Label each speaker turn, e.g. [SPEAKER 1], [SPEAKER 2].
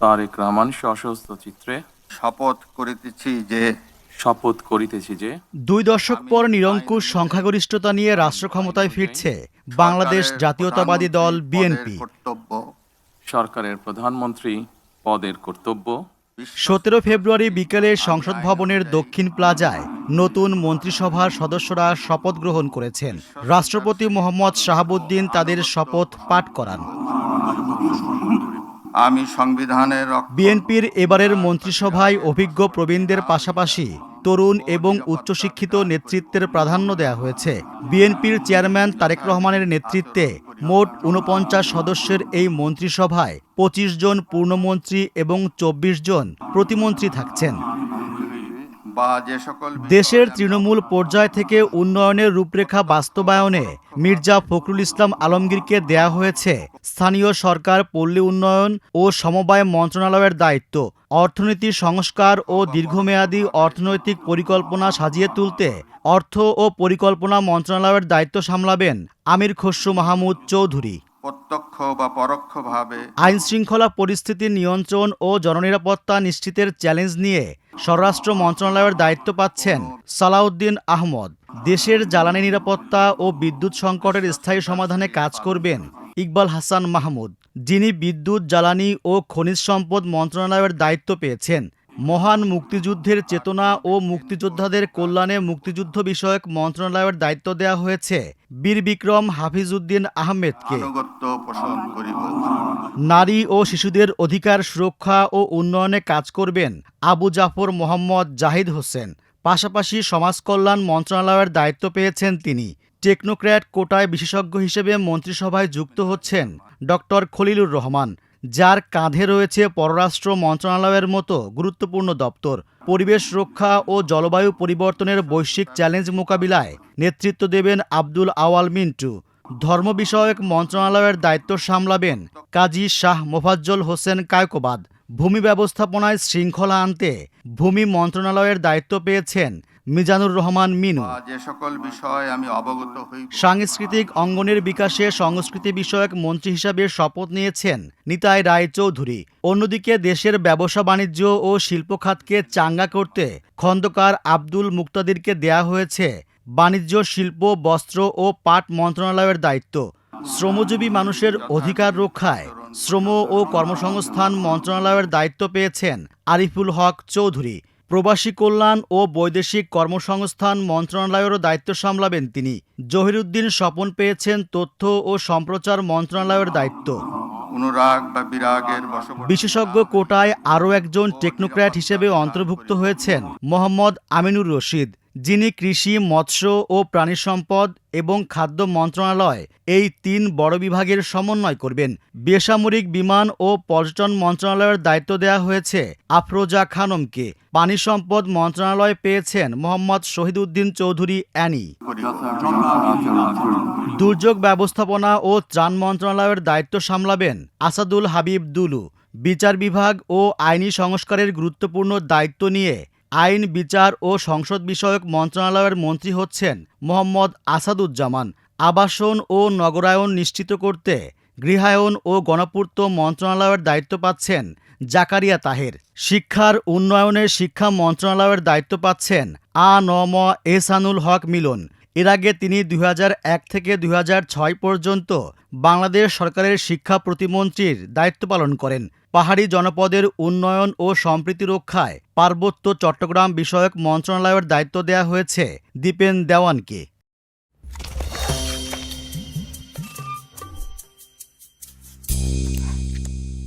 [SPEAKER 1] তারেক রহমান সশস্ত্র চিত্রে
[SPEAKER 2] শপথ করিতেছি যে
[SPEAKER 3] 2 দশক পর নিরঙ্কুশ সংখ্যাগরিষ্ঠতা নিয়ে রাষ্ট্র ক্ষমতায় ফিরছে বাংলাদেশ জাতীয়তাবাদী দল বিএনপি।
[SPEAKER 1] সরকারের প্রধানমন্ত্রী পদের কর্তব্য
[SPEAKER 3] 17 ফেব্রুয়ারি বিকেলে সংসদ ভবনের দক্ষিণ প্লাজায় নতুন মন্ত্রিসভার সদস্যরা শপথ গ্রহণ করেছেন। রাষ্ট্রপতি মোহাম্মদ শাহাবুদ্দিন তাদের শপথ পাঠ করান।
[SPEAKER 2] আমি সংবিধানের
[SPEAKER 3] বিএনপির এবারের মন্ত্রিসভায় অভিজ্ঞ প্রবীণদের পাশাপাশি তরুণ এবং উচ্চশিক্ষিত নেতৃত্বের প্রাধান্য দেওয়া হয়েছে। বিএনপির চেয়ারম্যান তারেক রহমানের নেতৃত্বে মোট 49 সদস্যের এই মন্ত্রিসভায় 25 জন পূর্ণমন্ত্রী এবং 24 জন প্রতিমন্ত্রী থাকছেন। দেশের তৃণমূল পর্যায় থেকে উন্নয়নের রূপরেখা বাস্তবায়নে মির্জা ফখরুল ইসলাম আলমগীরকে দেয়া হয়েছে স্থানীয় সরকার, পল্লী উন্নয়ন ও সমবায় মন্ত্রণালয়ের দায়িত্ব। অর্থনীতি সংস্কার ও দীর্ঘমেয়াদী অর্থনৈতিক পরিকল্পনা সাজিয়ে তুলতে অর্থ ও পরিকল্পনা মন্ত্রণালয়ের দায়িত্ব সামলাবেন আমির খসরু মাহমুদ চৌধুরী।
[SPEAKER 2] প্রত্যক্ষ বা পরোক্ষভাবে
[SPEAKER 3] আইন শৃঙ্খলা পরিস্থিতি নিয়ন্ত্রণ ও জননিরাপত্তা নিশ্চিতের চ্যালেঞ্জ নিয়ে স্বরাষ্ট্র মন্ত্রণালয়ের দায়িত্ব পাচ্ছেন সালাউদ্দিন আহমদ। দেশের জ্বালানি নিরাপত্তা ও বিদ্যুৎ সংকটের স্থায়ী সমাধানে কাজ করবেন ইকবাল হাসান মাহমুদ, যিনি বিদ্যুৎ, জ্বালানি ও খনিজ সম্পদ মন্ত্রণালয়ের দায়িত্ব পেয়েছেন। মহান মুক্তিযুদ্ধের চেতনা ও মুক্তিযোদ্ধাদের কল্যাণে মুক্তিযুদ্ধ বিষয়ক মন্ত্রণালয়ের দায়িত্ব দেওয়া হয়েছে বীর বিক্রম হাফিজউদ্দিন আহমেদকে। নারী ও শিশুদের অধিকার সুরক্ষা ও উন্নয়নে কাজ করবেন আবু জাফর মোহাম্মদ জাহিদ হোসেন। পাশাপাশি সমাজ কল্যাণ মন্ত্রণালয়ের দায়িত্ব পেয়েছেন তিনি। টেকনোক্র্যাট কোটায় বিশেষজ্ঞ হিসেবে মন্ত্রিসভায় যুক্ত হচ্ছেন ডক্টর খলিলুর রহমান, যার কাঁধে রয়েছে পররাষ্ট্র মন্ত্রণালয়ের মতো গুরুত্বপূর্ণ দপ্তর। পরিবেশ রক্ষা ও জলবায়ু পরিবর্তনের বৈশ্বিক চ্যালেঞ্জ মোকাবিলায় নেতৃত্ব দেবেন আব্দুল আওয়াল মিন্টু। ধর্ম বিষয়ক মন্ত্রণালয়ের দায়িত্ব সামলাবেন কাজী শাহ মোফাজ্জল হোসেন কায়কোবাদ। ভূমি ব্যবস্থাপনায় শৃঙ্খলা আনতে ভূমি মন্ত্রণালয়ের দায়িত্ব পেয়েছেন মিজানুর রহমান মিনু।
[SPEAKER 2] যে সকল বিষয় আমি অবগত হই।
[SPEAKER 3] সাংস্কৃতিক অঙ্গনের বিকাশে সংস্কৃতি বিষয়ক মন্ত্রী হিসাবে শপথ নিয়েছেন নিতাই রায় চৌধুরী। অন্যদিকে দেশের ব্যবসা বাণিজ্য ও শিল্প খাতকে চাঙ্গা করতে খন্দকার আব্দুল মুক্তাদিরকে দেয়া হয়েছে বাণিজ্য, শিল্প, বস্ত্র ও পাট মন্ত্রণালয়ের দায়িত্ব। শ্রমজীবী মানুষের অধিকার রক্ষায় শ্রম ও কর্মসংস্থান মন্ত্রণালয়ের দায়িত্ব পেয়েছেন আরিফুল হক চৌধুরী। প্রবাসী কল্যাণ ও বৈদেশিক কর্মসংস্থান মন্ত্রণালয়েরও দায়িত্ব সামলাবেন তিনি। জহিরুদ্দিন স্বপন পেয়েছেন তথ্য ও সম্প্রচার মন্ত্রণালয়ের দায়িত্ব।
[SPEAKER 2] অনুরাগ বা বিরাগের
[SPEAKER 3] বিশেষজ্ঞ কোটায় আরও একজন টেকনোক্র্যাট হিসেবে অন্তর্ভুক্ত হয়েছেন মোহাম্মদ আমিনুর রশিদ, যিনি কৃষি, মৎস্য ও প্রাণী সম্পদ এবং খাদ্য মন্ত্রণালয় এই 3 বড় বিভাগের সমন্বয় করবেন। বেসামরিক বিমান ও পর্যটন মন্ত্রণালয়ের দায়িত্ব দেওয়া হয়েছে আফরোজা খানমকে। পানি সম্পদ মন্ত্রণালয় পেয়েছেন মোহাম্মদ শহীদউদ্দিন চৌধুরী অ্যানি। দুর্যোগ ব্যবস্থাপনা ও ত্রাণ মন্ত্রণালয়ের দায়িত্ব সামলাবেন আসাদুল হাবিব দুলু। বিচার বিভাগ ও আইনি সংস্কারের গুরুত্বপূর্ণ দায়িত্ব নিয়ে আইন, বিচার ও সংসদ বিষয়ক মন্ত্রণালয়ের মন্ত্রী হচ্ছেন মোহাম্মদ আসাদুজ্জামান। আবাসন ও নগরায়ন নিশ্চিত করতে গৃহায়ন ও গণপূর্ত মন্ত্রণালয়ের দায়িত্ব পাচ্ছেন জাকারিয়া তাহের। শিক্ষার উন্নয়নে শিক্ষা মন্ত্রণালয়ের দায়িত্ব পাচ্ছেন আ.ন.ম এহসানুল হক মিলন। এর আগে তিনি 2001 থেকে 2006 পর্যন্ত বাংলাদেশ সরকারের শিক্ষা প্রতিমন্ত্রীর দায়িত্ব পালন করেন। পাহাড়ি জনপদের উন্নয়ন ও সম্প্রীতি রক্ষায় পার্বত্য চট্টগ্রাম বিষয়ক মন্ত্রণালয়ের দায়িত্ব দেওয়া হয়েছে দীপেন দেওয়ানকে।